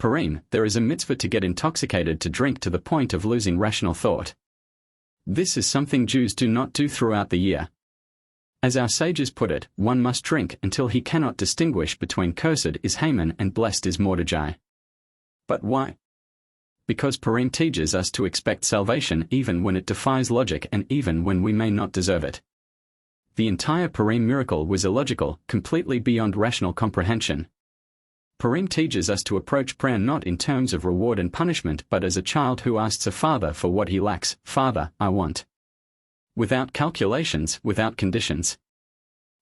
Purim, there is a mitzvah to get intoxicated to drink to the point of losing rational thought. This is something Jews do not do throughout the year. As our sages put it, one must drink until he cannot distinguish between cursed is Haman and blessed is Mordecai. But why? Because Purim teaches us to expect salvation even when it defies logic and even when we may not deserve it. The entire Purim miracle was illogical, completely beyond rational comprehension. Purim teaches us to approach prayer not in terms of reward and punishment but as a child who asks a father for what he lacks. Father, I want. Without calculations, without conditions.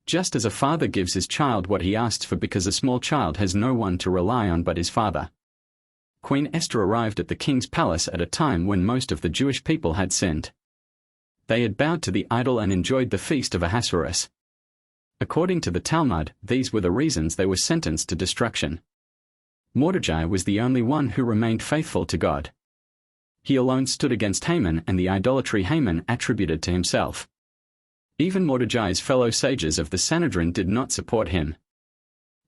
Just as a father gives his child what he asks for because a small child has no one to rely on but his father. Queen Esther arrived at the king's palace at a time when most of the Jewish people had sinned. They had bowed to the idol and enjoyed the feast of Ahasuerus. According to the Talmud, these were the reasons they were sentenced to destruction. Mordecai was the only one who remained faithful to God. He alone stood against Haman and the idolatry Haman attributed to himself. Even Mordecai's fellow sages of the Sanhedrin did not support him.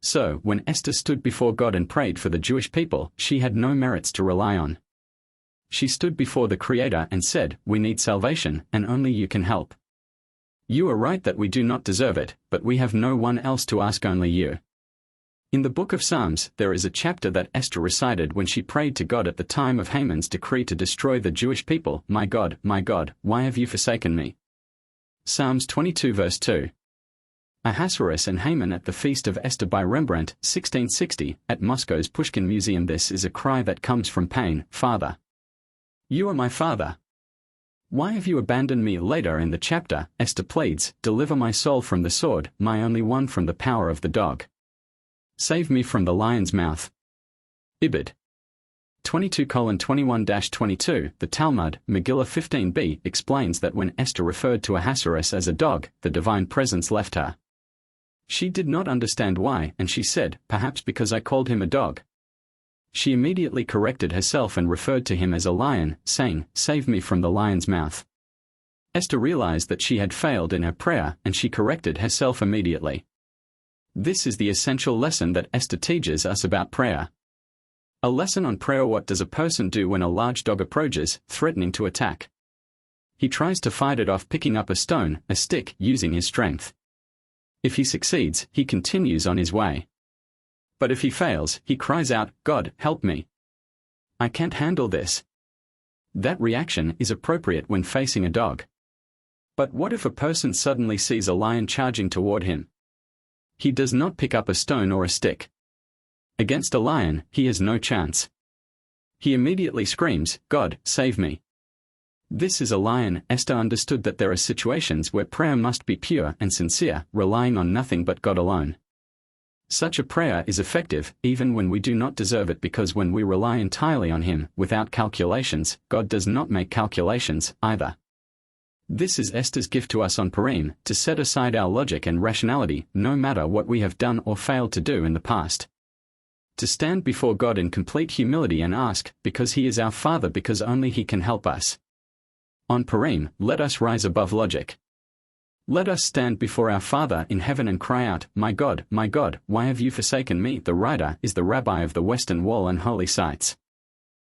So, when Esther stood before God and prayed for the Jewish people, she had no merits to rely on. She stood before the Creator and said, "We need salvation, and only you can help. You are right that we do not deserve it, but we have no one else to ask, only you." In the book of Psalms, there is a chapter that Esther recited when she prayed to God at the time of Haman's decree to destroy the Jewish people. My God, why have you forsaken me?" Psalms 22 verse 2. Ahasuerus and Haman at the Feast of Esther by Rembrandt, 1660, at Moscow's Pushkin Museum. This is a cry that comes from pain. Father, you are my father. Why have you abandoned me? Later in the chapter, Esther pleads, "Deliver my soul from the sword, my only one from the power of the dog. Save me from the lion's mouth." Ibid. 22:21-22, the Talmud, Megillah 15b, explains that when Esther referred to Ahasuerus as a dog, the divine presence left her. She did not understand why, and she said, "Perhaps because I called him a dog." She immediately corrected herself and referred to him as a lion, saying, "Save me from the lion's mouth." Esther realized that she had failed in her prayer, and she corrected herself immediately. This is the essential lesson that Esther teaches us about prayer. A lesson on prayer. What does a person do when a large dog approaches, threatening to attack? He tries to fight it off, picking up a stone, a stick, using his strength. If he succeeds, he continues on his way. But if he fails, he cries out, "God, help me. I can't handle this." That reaction is appropriate when facing a dog. But what if a person suddenly sees a lion charging toward him? He does not pick up a stone or a stick. Against a lion, he has no chance. He immediately screams, "God, save me." This is a lion. Esther understood that there are situations where prayer must be pure and sincere, relying on nothing but God alone. Such a prayer is effective, even when we do not deserve it, because when we rely entirely on Him, without calculations, God does not make calculations, either. This is Esther's gift to us on Purim, to set aside our logic and rationality, no matter what we have done or failed to do in the past. To stand before God in complete humility and ask, because He is our Father, because only He can help us. On Purim, let us rise above logic. Let us stand before our Father in heaven and cry out, my God, why have you forsaken me?" The writer is the rabbi of the Western Wall and Holy Sites.